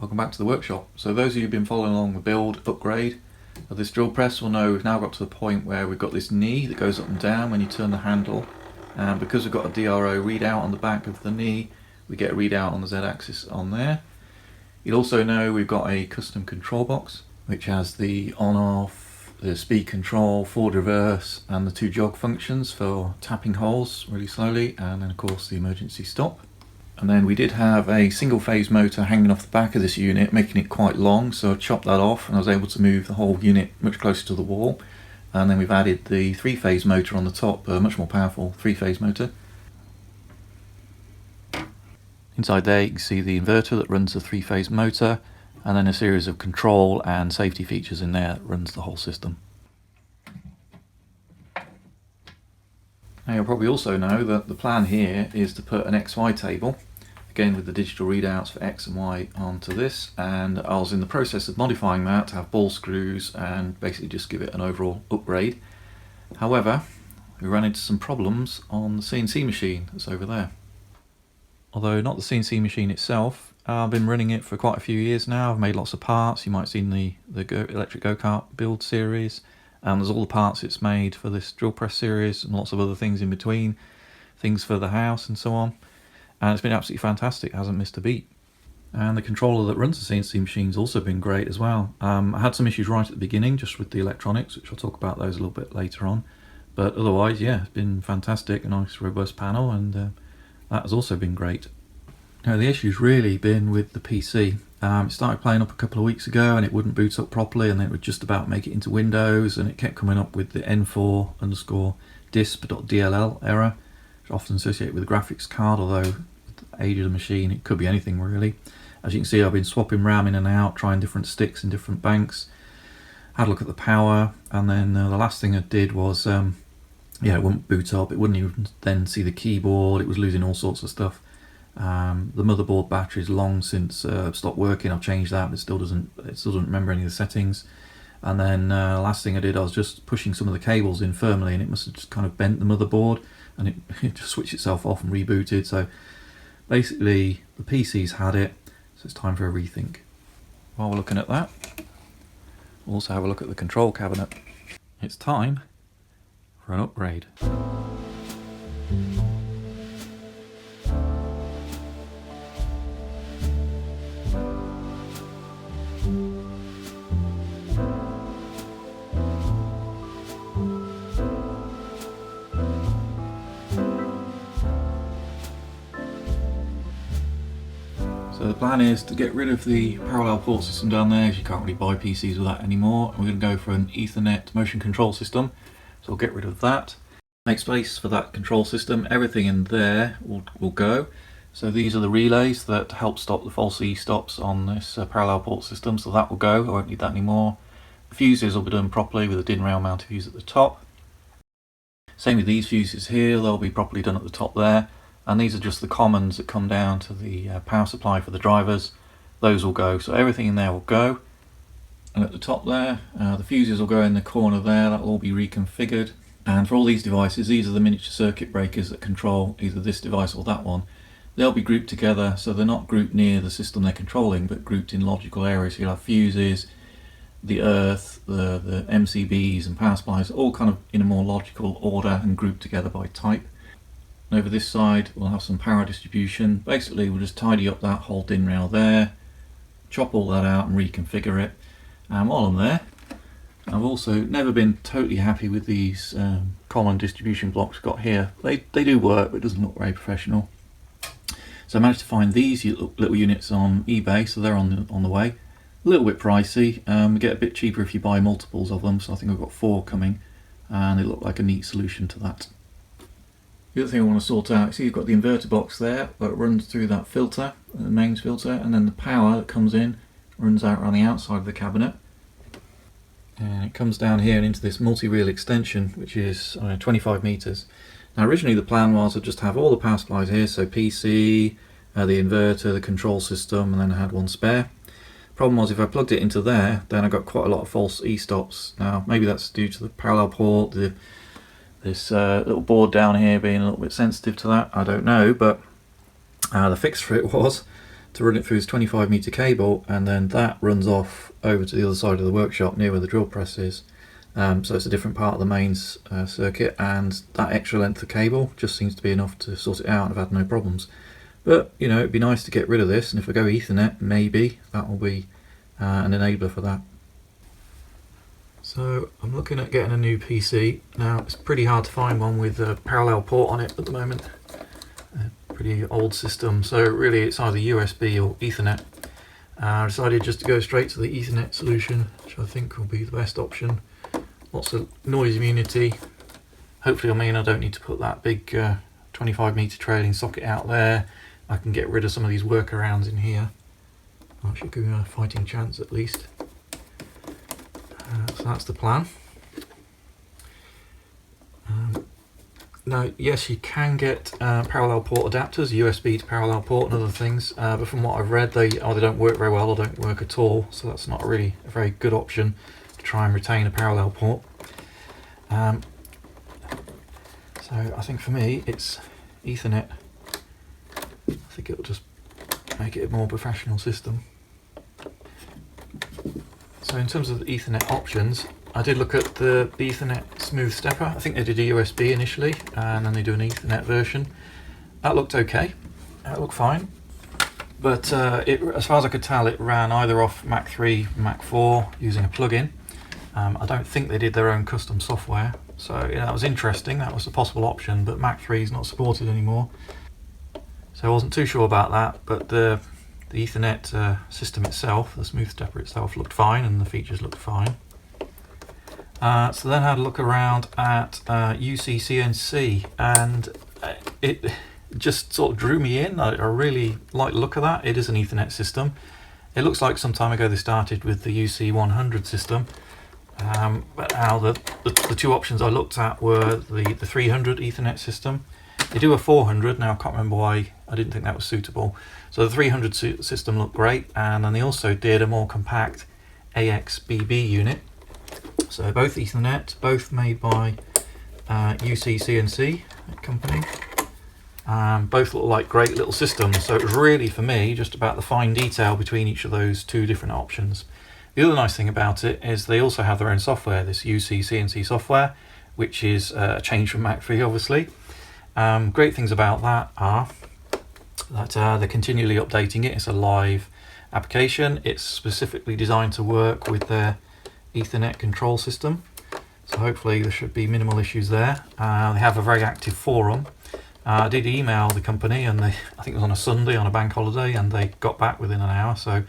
Welcome back to the workshop. So those of you who've been following along the build upgrade of this drill press will know we've now got to the point where we've got this knee that goes up and down when you turn the handle, and because we've got a DRO readout on the back of the knee, we get a readout on the Z-axis on there. You'll also know we've got a custom control box which has the on-off, the speed control, forward reverse and the 2 jog functions for tapping holes really slowly, and then of course the emergency stop. And then we did have a single phase motor hanging off the back of this unit, making it quite long, so I chopped that off and I was able to move the whole unit much closer to the wall. And then we've added the 3-phase motor on the top, a much more powerful 3-phase motor. Inside there you can see the inverter that runs the 3-phase motor, and then a series of control and safety features in there that runs the whole system. Now you'll probably also know that the plan here is to put an XY table, again with the digital readouts for X and Y onto this, and I was in the process of modifying that to have ball screws and basically just give it an overall upgrade. However, we ran into some problems on the CNC machine that's over there. Although not the CNC machine itself, I've been running it for quite a few years now. I've made lots of parts. You might have seen the electric go-kart build series. There's all the parts it's made for this drill press series and lots of other things in between, things for the house and so on. And it's been absolutely fantastic, it hasn't missed a beat. And the controller that runs the CNC machine's also been great as well. I had some issues right at the beginning just with the electronics, which I'll talk about those a little bit later on. But otherwise, yeah, it's been fantastic, a nice robust panel, and that has also been great. Now the issue's really been with the PC. It started playing up a couple of weeks ago and it wouldn't boot up properly, and then it would just about make it into Windows, and it kept coming up with the N4_disp.dll error, which is often associated with the graphics card, although with the age of the machine it could be anything really. As you can see, I've been swapping RAM in and out, trying different sticks in different banks, had a look at the power, and then the last thing I did was it wouldn't boot up, it wouldn't even then see the keyboard, it was losing all sorts of stuff. The motherboard battery's long since stopped working. I've changed that, but it still doesn't remember any of the settings. And then last thing I did, I was just pushing some of the cables in firmly, and it must have just kind of bent the motherboard, and it just switched itself off and rebooted. So basically the PC's had it, so it's time for a rethink. While we're looking at that, we'll also have a look at the control cabinet. It's time for an upgrade. So the plan is to get rid of the parallel port system down there, as you can't really buy PCs with that anymore. We're going to go for an Ethernet motion control system, so we'll get rid of that. Make space for that control system. Everything in there will go. So these are the relays that help stop the false E-stops on this parallel port system, so that will go. I won't need that anymore. The fuses will be done properly with a DIN rail mounted fuse at the top. Same with these fuses here, they'll be properly done at the top there. And these are just the commons that come down to the power supply for the drivers. Those will go, so everything in there will go. And at the top there, the fuses will go in the corner there, that will all be reconfigured. And for all these devices, these are the miniature circuit breakers that control either this device or that one. They'll be grouped together, so they're not grouped near the system they're controlling, but grouped in logical areas. So you'll have fuses, the earth, the MCBs and power supplies, all kind of in a more logical order and grouped together by type. And over this side we'll have some power distribution. Basically we'll just tidy up that whole DIN rail there, chop all that out and reconfigure it. And while I'm there, I've also never been totally happy with these common distribution blocks we've got here. They do work, but it doesn't look very professional. So I managed to find these little units on eBay, so they're on the way. A little bit pricey, get a bit cheaper if you buy multiples of them, so I think I've got 4 coming, and they look like a neat solution to that. The other thing I want to sort out, see you've got the inverter box there that runs through that filter, the mains filter, and then the power that comes in runs out around the outside of the cabinet. And it comes down here and into this multi-reel extension, which is 25 meters. Now originally the plan was to just have all the power supplies here, so PC, the inverter, the control system, and then I had one spare. Problem was if I plugged it into there, then I got quite a lot of false E-stops. Now maybe that's due to the parallel port, this little board down here being a little bit sensitive to that, I don't know, but the fix for it was to run it through this 25-metre cable, and then that runs off over to the other side of the workshop near where the drill press is. So it's a different part of the mains circuit, and that extra length of cable just seems to be enough to sort it out. I've had no problems. But you know, it'd be nice to get rid of this, and if I go Ethernet, maybe that will be an enabler for that. So I'm looking at getting a new PC. Now it's pretty hard to find one with a parallel port on it at the moment. A pretty old system, so really it's either USB or Ethernet. I decided just to go straight to the Ethernet solution, which I think will be the best option. Lots of noise immunity. Hopefully it'll mean I don't need to put that big 25-metre trailing socket out there. I can get rid of some of these workarounds in here. I should give me a fighting chance at least. So that's the plan. Now, yes, you can get parallel port adapters, USB to parallel port and other things, but from what I've read, they either don't work very well or don't work at all, so that's not really a very good option to try and retain a parallel port. So I think for me, it's Ethernet. I think it'll just make it a more professional system. So in terms of the Ethernet options, I did look at the Ethernet Smooth Stepper. I think they did a USB initially, and then they do an Ethernet version. That looked okay. It looked fine. But as far as I could tell, it ran either off Mac 3, Mac 4 using a plug-in. I don't think they did their own custom software. So yeah, that was interesting. That was a possible option, but Mac 3 is not supported anymore. So I wasn't too sure about that, but the Ethernet system itself, the Smooth Stepper itself, looked fine, and the features looked fine. So then I had a look around at UCCNC, and it just sort of drew me in. I really like the look of that. It is an Ethernet system. It looks like some time ago they started with the UC100 system, but now the two options I looked at were the 300 Ethernet system. They do a 400, now I can't remember why I didn't think that was suitable. So the 300 system looked great, and then they also did a more compact AXBB unit. So both Ethernet, both made by UCCNC company. Both look like great little systems, so it was really for me just about the fine detail between each of those two different options. The other nice thing about it is they also have their own software, this UCCNC software, which is a change from Mac 3 obviously. Great things about that are that they're continually updating it. It's a live application. It's specifically designed to work with their Ethernet control system, so hopefully there should be minimal issues there. They have a very active forum. I did email the company, and I think it was on a Sunday on a bank holiday, and they got back within an hour, so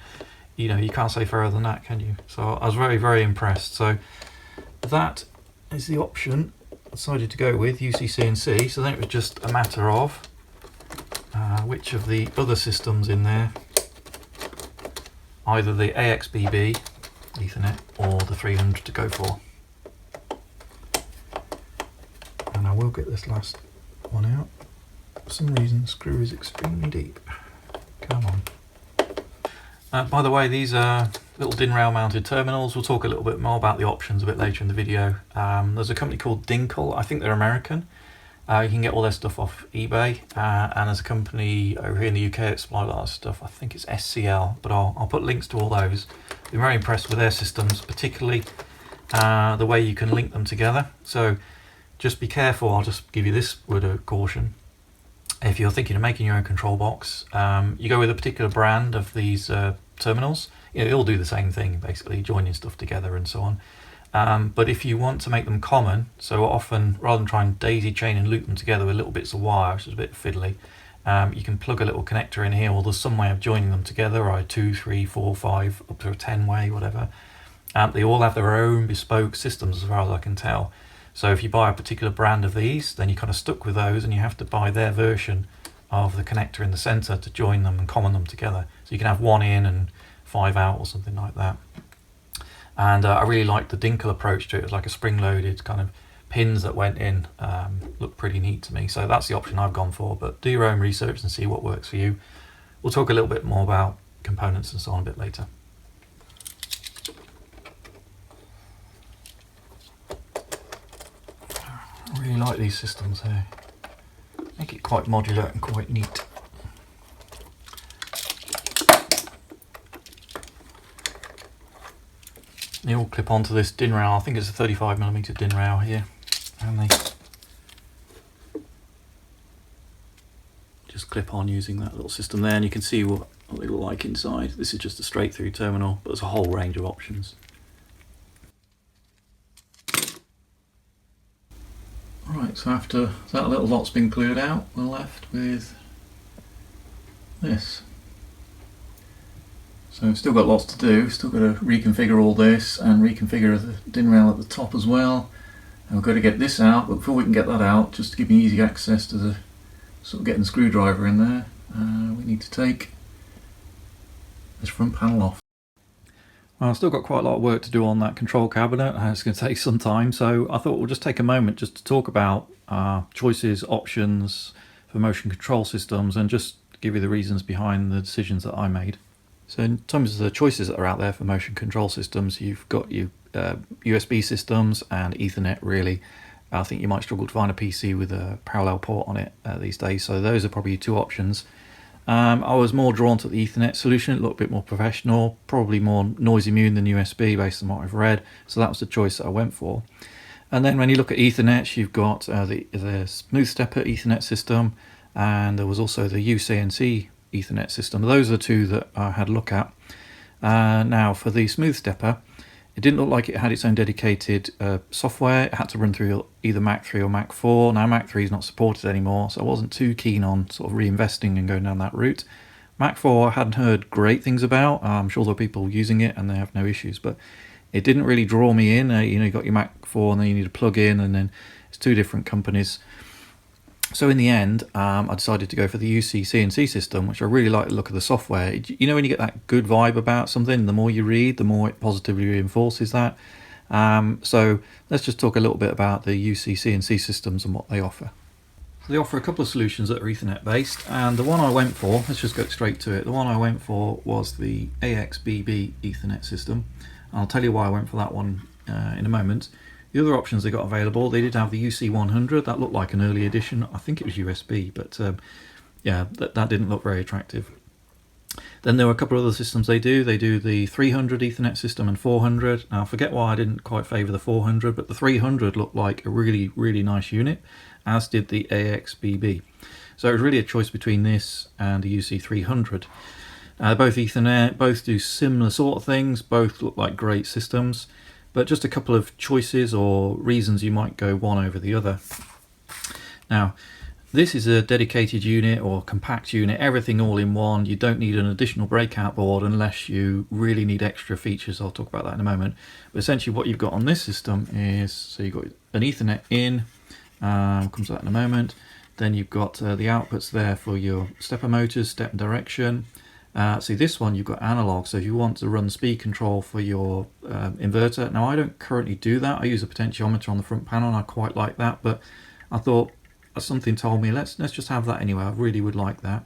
you know, you can't say fairer than that, can you? So I was very, very impressed. So that is the option I decided to go with, UCCNC. So then it was just a matter of which of the other systems in there, either the AXBB Ethernet or the 300 to go for. And I will get this last one out. For some reason the screw is extremely deep. Come on. By the way, these are little DIN rail mounted terminals. We'll talk a little bit more about the options a bit later in the video. There's a company called Dinkle. I think they're American. You can get all their stuff off eBay, and there's a company over here in the UK that supply a lot of stuff. I think it's SCL, but I'll put links to all those. Been very impressed with their systems, particularly the way you can link them together. So just be careful. I'll just give you this word of caution. If you're thinking of making your own control box, you go with a particular brand of these terminals. You know, they all do the same thing, basically joining stuff together and so on. But if you want to make them common, so often rather than try and daisy chain and loop them together with little bits of wire, which is a bit fiddly, you can plug a little connector in here, or there's some way of joining them together, or 2, 3, 4, 5, up to a 10 way, whatever. They all have their own bespoke systems as far as I can tell. So if you buy a particular brand of these, then you're kind of stuck with those, and you have to buy their version of the connector in the center to join them and common them together. So you can have 1 in and 5 out or something like that. And I really liked the Dinkle approach to it. It was like a spring-loaded kind of pins that went in. Looked pretty neat to me. So that's the option I've gone for, but do your own research and see what works for you. We'll talk a little bit more about components and so on a bit later. I really like these systems here. Make it quite modular and quite neat. They all clip onto this DIN rail. I think it's a 35mm DIN rail here, and they just clip on using that little system there, and you can see what they look like inside. This is just a straight through terminal, but there's a whole range of options. Right, so after that little lot's been cleared out, we're left with this. So we've still got lots to do. Still got to reconfigure all this and reconfigure the DIN rail at the top as well. And we've got to get this out, but before we can get that out, just to give me easy access to the sort of getting the screwdriver in there, we need to take this front panel off. Well, I've still got quite a lot of work to do on that control cabinet, and it's going to take some time, so I thought we'll just take a moment just to talk about choices, options for motion control systems, and just give you the reasons behind the decisions that I made. So in terms of the choices that are out there for motion control systems, you've got your USB systems and Ethernet really. I think you might struggle to find a PC with a parallel port on it these days, so those are probably your two options. I was more drawn to the Ethernet solution. It looked a bit more professional, probably more noise immune than USB based on what I've read, so that was the choice that I went for. And then when you look at Ethernet, you've got the smooth stepper Ethernet system, and there was also the UCCNC Ethernet system. Those are the two that I had a look at. Now for the smooth stepper, it didn't look like it had its own dedicated software. It had to run through either Mac 3 or Mac 4. Now Mac 3 is not supported anymore, so I wasn't too keen on sort of reinvesting and going down that route. Mac 4 I hadn't heard great things about. I'm sure there are people using it and they have no issues, but it didn't really draw me in. You know, you got your Mac 4 and then you need a plug-in, and then it's two different companies. So in the end, I decided to go for the UCCNC system, which I really like the look of the software. You know when you get that good vibe about something, the more you read, the more it positively reinforces that. So let's just talk a little bit about the UCCNC systems and what they offer. So they offer a couple of solutions that are Ethernet based, and the one I went for, let's just go straight to it, the one I went for was the AXBB Ethernet system. I'll tell you why I went for that one in a moment. The other options they got available, they did have the UC100, that looked like an early edition. I think it was USB, but yeah, that didn't look very attractive. Then there were a couple of other systems they do. They do the 300 Ethernet system and 400. Now I forget why I didn't quite favour the 400, but the 300 looked like a really, really nice unit, as did the AXBB. So it was really a choice between this and the UC300. Both Ethernet, both do similar sort of things, both look like great systems. But just a couple of choices or reasons you might go one over the other. Now, this is a dedicated unit or compact unit, everything all in one. You don't need an additional breakout board unless you really need extra features. I'll talk about that in a moment. But essentially what you've got on this system is, so you've got an Ethernet in, comes to that in a moment. Then you've got the outputs there for your stepper motors, step and direction. See this one you've got analog, so if you want to run speed control for your inverter. Now I don't currently do that. I use a potentiometer on the front panel and I quite like that, but I thought something told me let's just have that anyway. I really would like that.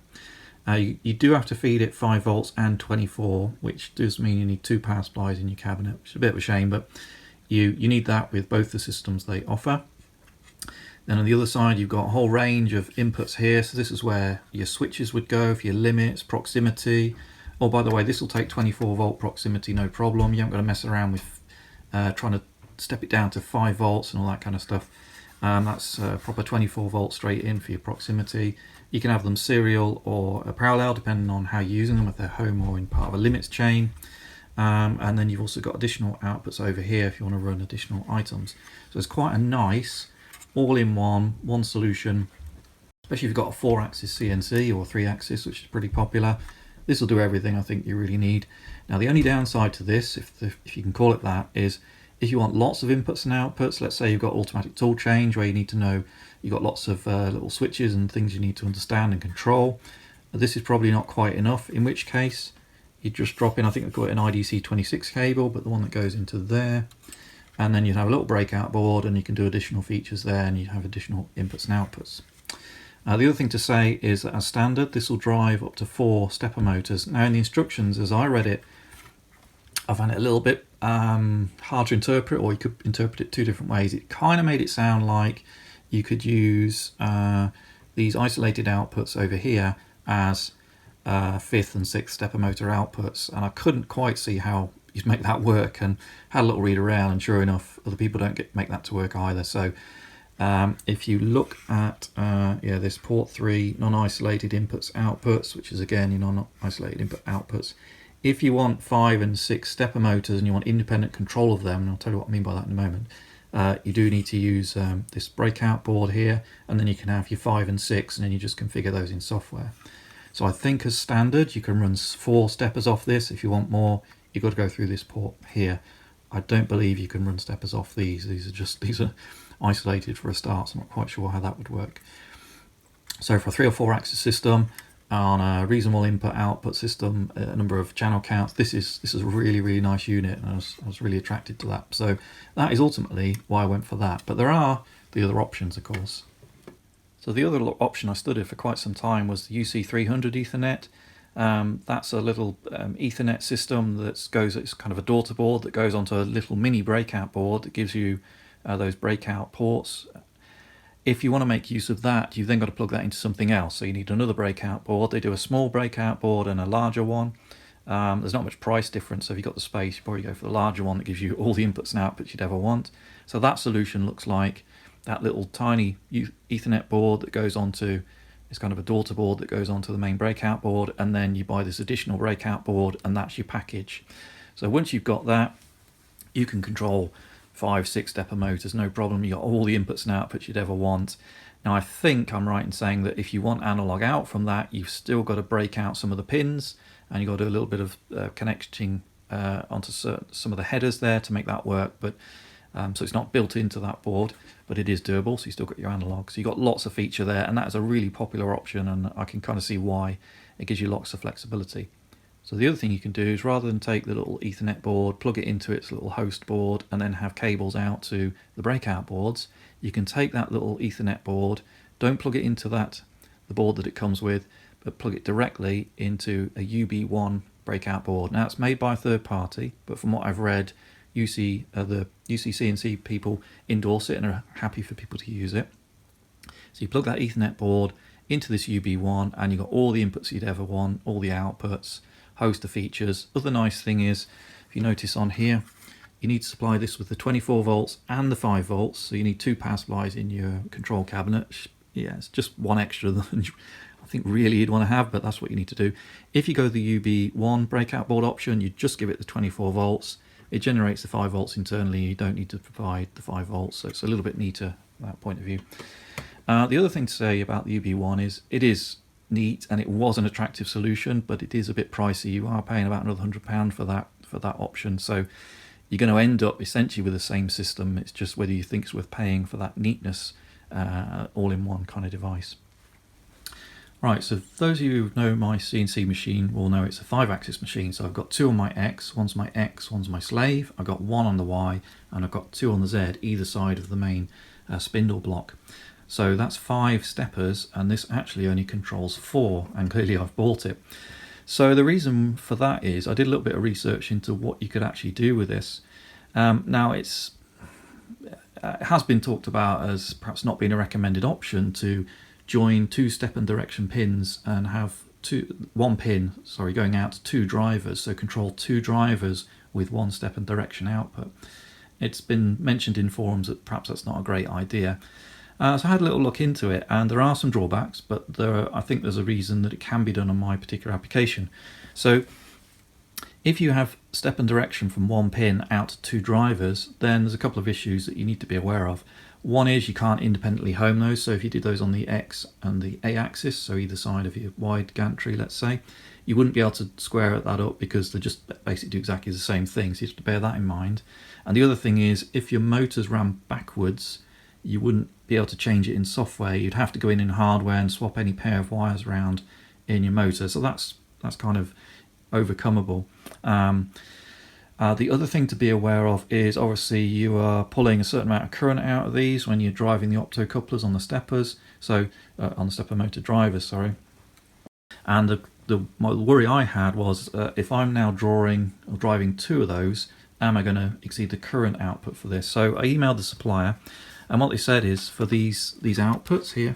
You do have to feed it 5 volts and 24, which does mean you need 2 power supplies in your cabinet, which is a bit of a shame, but you need that with both the systems they offer. Then on the other side you've got a whole range of inputs here, so this is where your switches would go for your limits, proximity. Oh, by the way, this will take 24 volt proximity, no problem. You haven't got to mess around with trying to step it down to 5 volts and all that kind of stuff. That's proper 24 volt straight in for your proximity. You can have them serial or parallel depending on how you're using them, if they're home or in part of a limits chain. And then you've also got additional outputs over here if you want to run additional items. So it's quite a nice all-in-one solution, especially if you've got a 4-axis CNC or 3-axis, which is pretty popular. This will do everything I think you really need. Now the only downside to this, if you can call it that, is if you want lots of inputs and outputs. Let's say you've got automatic tool change where you need to know you've got lots of little switches and things you need to understand and control. This is probably not quite enough, in which case you just drop in, I think I've got an IDC26 cable, but the one that goes into there. And then you'd have a little breakout board and you can do additional features there, and you have additional inputs and outputs. The other thing to say is that as standard, this will drive up to 4 stepper motors. Now in the instructions, as I read it, I found it a little bit hard to interpret, or you could interpret it 2 different ways. It kind of made it sound like you could use these isolated outputs over here as 5th and 6th stepper motor outputs, and I couldn't quite see how you make that work, and had a little read around, and sure enough, other people don't make that to work either. So if you look at this port 3 non-isolated inputs outputs, which is again your non-isolated input outputs, if you want 5 and 6 stepper motors and you want independent control of them, and I'll tell you what I mean by that in a moment, you do need to use this breakout board here, and then you can have your 5 and 6, and then you just configure those in software. So I think as standard you can run 4 steppers off this. If you want more, you've got to go through this port here. I don't believe you can run steppers off these. These are isolated for a start, so I'm not quite sure how that would work. So for a 3 or 4 axis system on a reasonable input output system, a number of channel counts, this is a really nice unit, and I was really attracted to that. So that is ultimately why I went for that. But there are the other options, of course. So the other option I studied for quite some time was the UC300 Ethernet. That's a little Ethernet system it's kind of a daughter board that goes onto a little mini breakout board that gives you those breakout ports. If you want to make use of that, you've then got to plug that into something else. So you need another breakout board. They do a small breakout board and a larger one. There's not much price difference, so if you've got the space, you probably go for the larger one that gives you all the inputs and outputs you'd ever want. So that solution looks like that little tiny Ethernet board that goes onto, it's kind of a daughter board that goes onto the main breakout board, and then you buy this additional breakout board, and that's your package. So once you've got that, you can control 5, 6 stepper motors, no problem. You got all the inputs and outputs you'd ever want. Now I think I'm right in saying that if you want analog out from that, you've still got to break out some of the pins, and you've got to do a little bit of connecting onto some of the headers there to make that work. But so it's not built into that board, but it is doable, so you still got your analog. So you've got lots of feature there, and that is a really popular option, and I can kind of see why. It gives you lots of flexibility. So the other thing you can do is, rather than take the little Ethernet board, plug it into its little host board, and then have cables out to the breakout boards, you can take that little Ethernet board, don't plug it into the board that it comes with, but plug it directly into a UB1 breakout board. Now it's made by a third party, but from what I've read, the UCCNC people endorse it and are happy for people to use it. So you plug that Ethernet board into this UB1, and you've got all the inputs you'd ever want, all the outputs, host of features. Other nice thing is, if you notice on here, you need to supply this with the 24 volts and the 5 volts, so you need 2 power supplies in your control cabinet. Yeah, it's just one extra than I think really you'd want to have, but that's what you need to do. If you go the UB1 breakout board option, you just give it the 24 volts. It generates the 5 volts internally. You don't need to provide the 5 volts, so it's a little bit neater from that point of view. The other thing to say about the UB1 is it is neat, and it was an attractive solution, but it is a bit pricey. You are paying about another £100 for that option, so you're going to end up essentially with the same system. It's just whether you think it's worth paying for that neatness, all-in-one kind of device. Right, so those of you who know my CNC machine will know it's a 5-axis machine. So I've got 2 on my X, one's my X, one's my slave. I've got 1 on the Y, and I've got 2 on the Z, either side of the main spindle block. So that's 5 steppers, and this actually only controls 4, and clearly I've bought it. So the reason for that is I did a little bit of research into what you could actually do with this. Now it has been talked about as perhaps not being a recommended option to join 2 step and direction pins and have one pin going out to 2 drivers, so control 2 drivers with 1 step and direction output. It's been mentioned in forums that perhaps that's not a great idea. So I had a little look into it, and there are some drawbacks, but I think there's a reason that it can be done on my particular application. So if you have step and direction from 1 pin out to 2 drivers, then there's a couple of issues that you need to be aware of. One is you can't independently home those, so if you did those on the X and the A axis, so either side of your wide gantry, let's say, you wouldn't be able to square that up because they just basically do exactly the same thing, so you have to bear that in mind. And the other thing is, if your motors ran backwards, you wouldn't be able to change it in software. You'd have to go in hardware and swap any pair of wires around in your motor, so that's kind of overcomeable. The other thing to be aware of is obviously you are pulling a certain amount of current out of these when you're driving the optocouplers on the steppers, so on the stepper motor drivers, sorry. And the worry I had was if I'm now driving 2 of those, am I going to exceed the current output for this? So I emailed the supplier, and what they said is for these outputs here,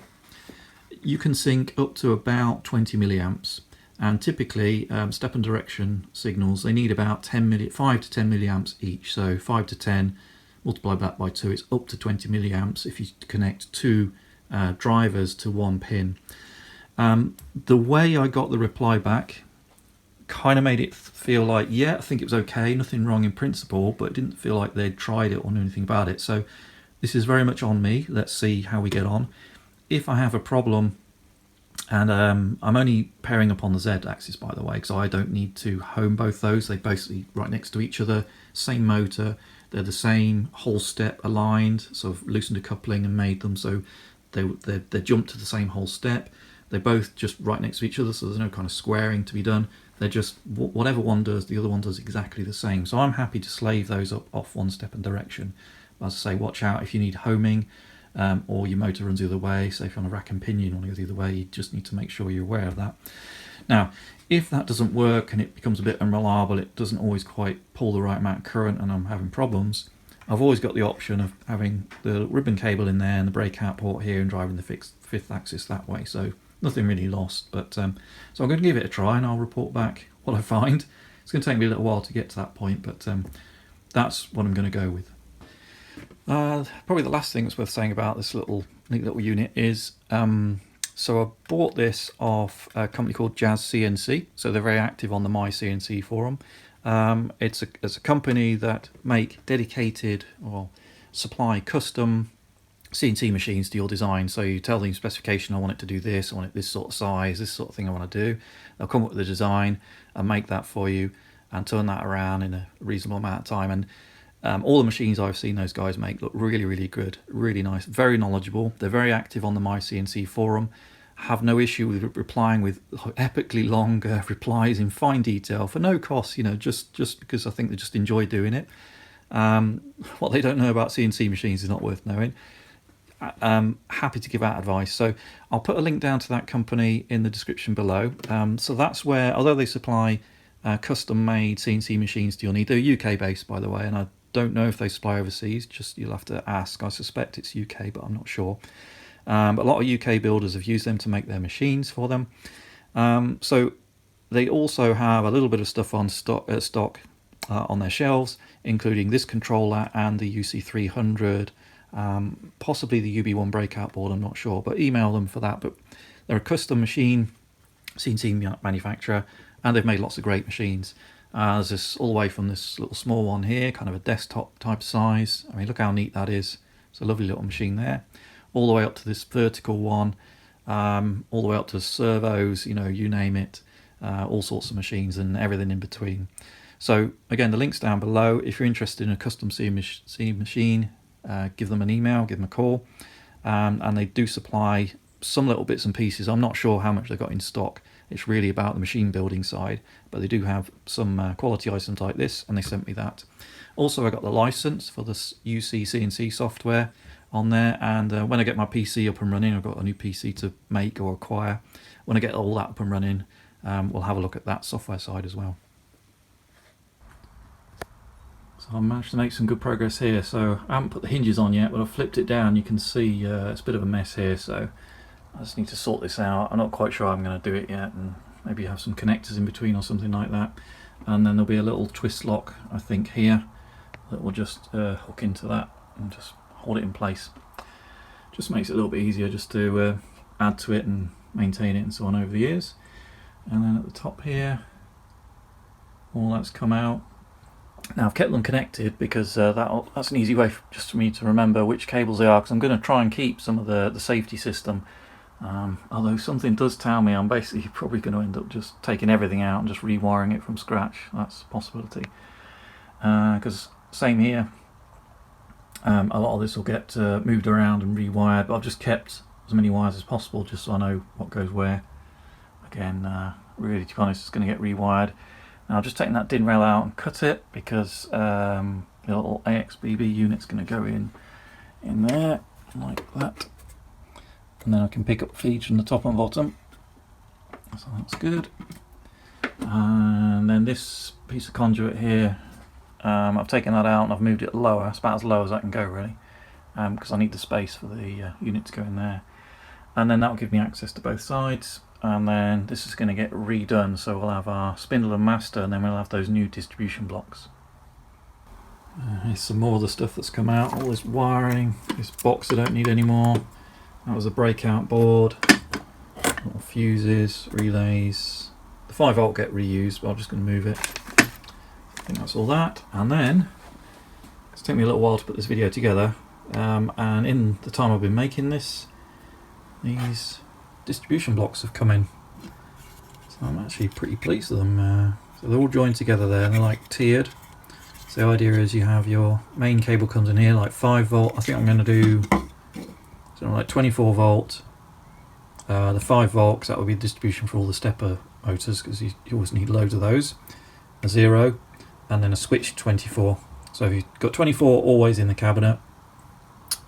you can sync up to about 20 milliamps. And typically step and direction signals, they need about 5 to 10 milliamps each. So 5 to 10, multiply that by 2, it's up to 20 milliamps if you connect 2 drivers to 1 pin. The way I got the reply back kind of made it feel like, yeah, I think it was okay, nothing wrong in principle, but it didn't feel like they'd tried it or knew anything about it. So this is very much on me. Let's see how we get on. If I have a problem, and I'm only pairing up on the Z axis, by the way, because I don't need to home both those. They're basically right next to each other, same motor, they're the same whole step aligned, so I've loosened a coupling and made them so they jump to the same whole step. They're both just right next to each other, so there's no kind of squaring to be done. They're just, whatever one does, the other one does exactly the same. So I'm happy to slave those up off one step and direction. But as I say, watch out if you need homing, or your motor runs the other way, say if you're on a rack and pinion or the other way, you just need to make sure you're aware of that. Now, if that doesn't work and it becomes a bit unreliable, it doesn't always quite pull the right amount of current and I'm having problems, I've always got the option of having the ribbon cable in there and the breakout port here and driving the fifth axis that way. So nothing really lost, but so I'm going to give it a try and I'll report back what I find. It's going to take me a little while to get to that point, but that's what I'm going to go with. Probably the last thing that's worth saying about this neat little unit is, so I bought this off a company called Jazz CNC, so they're very active on the My CNC forum. It's a company that make dedicated or supply custom CNC machines to your design. So you tell them specification, I want it to do this, I want it this sort of size, this sort of thing I want to do. They'll come up with the design and make that for you and turn that around in a reasonable amount of time. And all the machines I've seen those guys make look really, really good, really nice, very knowledgeable. They're very active on the My CNC forum. Have no issue with replying with epically long replies in fine detail for no cost, you know, just because I think they just enjoy doing it. What they don't know about CNC machines is not worth knowing. Happy to give out advice. So I'll put a link down to that company in the description below. So that's where, although they supply custom-made CNC machines to your need, they're UK-based, by the way, and I don't know if they supply overseas, just you'll have to ask. I suspect it's UK, but I'm not sure. But a lot of UK builders have used them to make their machines for them. So they also have a little bit of stuff on stock on their shelves, including this controller and the UC300, possibly the UB1 breakout board, I'm not sure, but email them for that. But they're a custom machine CNC manufacturer, and they've made lots of great machines. There's this all the way from this little small one here, kind of a desktop type size. I mean, look how neat that is. It's a lovely little machine there. All the way up to this vertical one, all the way up to servos, you know, you name it, all sorts of machines and everything in between. So again, the link's down below. If you're interested in a custom CNC machine, give them an email, give them a call, and they do supply some little bits and pieces. I'm not sure how much they've got in stock. It's really about the machine building side, but they do have some quality items like this, and they sent me that. Also, I got the license for this UCCNC software on there, and when I get my PC up and running, I've got a new PC to make or acquire. When I get all that up and running, we'll have a look at that software side as well. So I managed to make some good progress here. So I haven't put the hinges on yet, but I've flipped it down. You can see it's a bit of a mess here, so I just need to sort this out. I'm not quite sure how I'm going to do it yet, and maybe have some connectors in between or something like that. And then there'll be a little twist lock, I think, here that will just hook into that and just hold it in place. Just makes it a little bit easier just to add to it and maintain it and so on over the years. And then at the top here, all that's come out. Now I've kept them connected because that's an easy way just for me to remember which cables they are, because I'm going to try and keep some of the safety system. Although something does tell me I'm basically probably going to end up just taking everything out and just rewiring it from scratch. That's a possibility. Because same here, a lot of this will get moved around and rewired, but I've just kept as many wires as possible just so I know what goes where. Again, really, to be honest, it's going to get rewired. Now I've just taken that DIN rail out and cut it because the little AXBB unit's going to go in there like that, and then I can pick up feeds from the top and bottom, so that's good. And then this piece of conduit here, I've taken that out and I've moved it lower. It's about as low as I can go really, because I need the space for the unit to go in there, and then that will give me access to both sides. and then this is going to get redone, so we'll have our spindle and master, and then we'll have those new distribution blocks. Here's some more of the stuff that's come out, all this wiring, this box I don't need anymore. That was a breakout board, little fuses, relays. The 5V get reused, but I'm just going to move it. I think that's all that. And then, it's taken me a little while to put this video together, and in the time I've been making this, these distribution blocks have come in. So I'm actually pretty pleased with them. So they're all joined together there, and they're like tiered. So the idea is you have your main cable comes in here, like 5V. I think I'm going to do something like 24V. The 5V, because that will be the distribution for all the stepper motors, because you always need loads of those. A 0, and then a switched 24. So if you've got 24 always in the cabinet,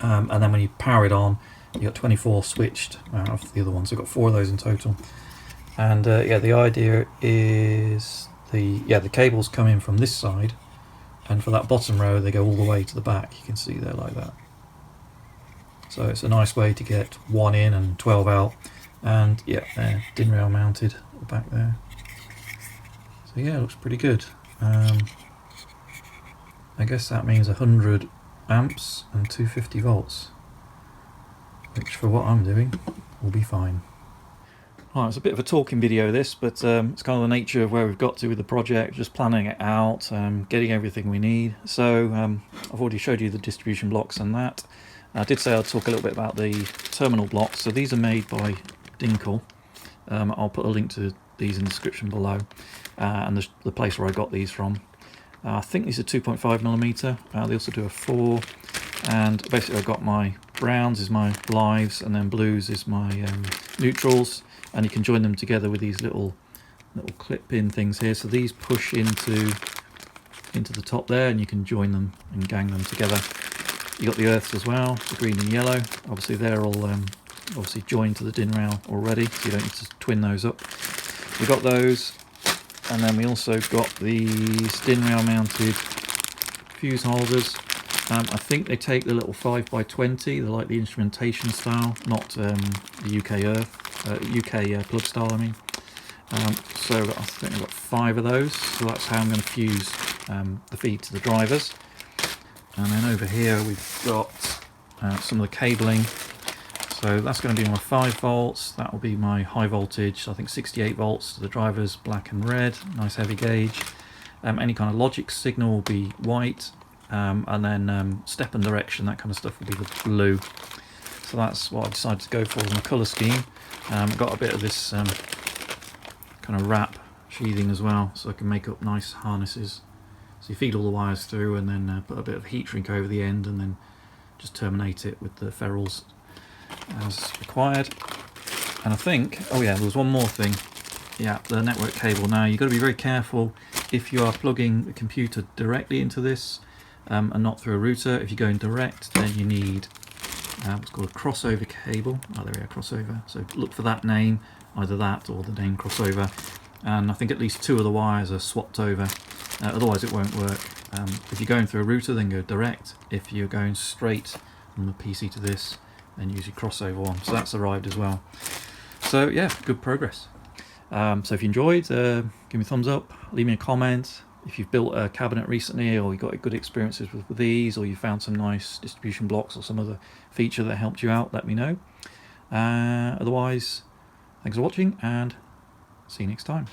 and then when you power it on, you've got 24 switched out of the other ones. So I've got 4 of those in total. And yeah, the idea is the cables come in from this side, and for that bottom row they go all the way to the back. You can see there like that. So it's a nice way to get 1 in and 12 out. And yeah, they're DIN rail mounted at the back there. So yeah, it looks pretty good. I guess that means 100 amps and 250 volts, which for what I'm doing will be fine. Right, it's a bit of a talking video this, but it's kind of the nature of where we've got to with the project, just planning it out, getting everything we need. So I've already showed you the distribution blocks and that. I did say I'd talk a little bit about the terminal blocks. So these are made by Dinkle. I'll put a link to these in the description below, and the place where I got these from. I think these are 2.5mm. They also do a 4, and basically I've got my browns is my lives, and then blues is my neutrals, and you can join them together with these little clip-in things here. So these push into the top there, and you can join them and gang them together. You got the earths as well, the green and yellow. Obviously they're all obviously joined to the DIN rail already, so you don't need to twin those up. We got those, and then we also got these DIN rail mounted fuse holders. I think they take the little 5x20, they're like the instrumentation style, not the UK plug style, I mean. So I think I've got 5 of those, so that's how I'm going to fuse the feed to the drivers. And then over here we've got some of the cabling. So that's going to be my 5 volts, that will be my high voltage, I think 68 volts to the drivers, black and red, nice heavy gauge. Any kind of logic signal will be white, and then step and direction, that kind of stuff will be the blue. So that's what I decided to go for in the colour scheme. I've got a bit of this kind of wrap sheathing as well, so I can make up nice harnesses. So you feed all the wires through, and then put a bit of heat shrink over the end, and then just terminate it with the ferrules as required. And I think, oh yeah, there was one more thing. Yeah, the network cable. Now you've got to be very careful if you are plugging the computer directly into this and not through a router. If you're going direct, then you need what's called a crossover cable. Oh, there we are, crossover. So look for that name, either that or the name crossover. And I think at least 2 of the wires are swapped over. Otherwise it won't work. If you're going through a router, then go direct. If you're going straight from the PC to this, then use your crossover one. So that's arrived as well. So yeah, good progress. So if you enjoyed, give me a thumbs up, leave me a comment. If you've built a cabinet recently, or you got good experiences with these, or you found some nice distribution blocks or some other feature that helped you out, let me know. Otherwise, thanks for watching, and see you next time.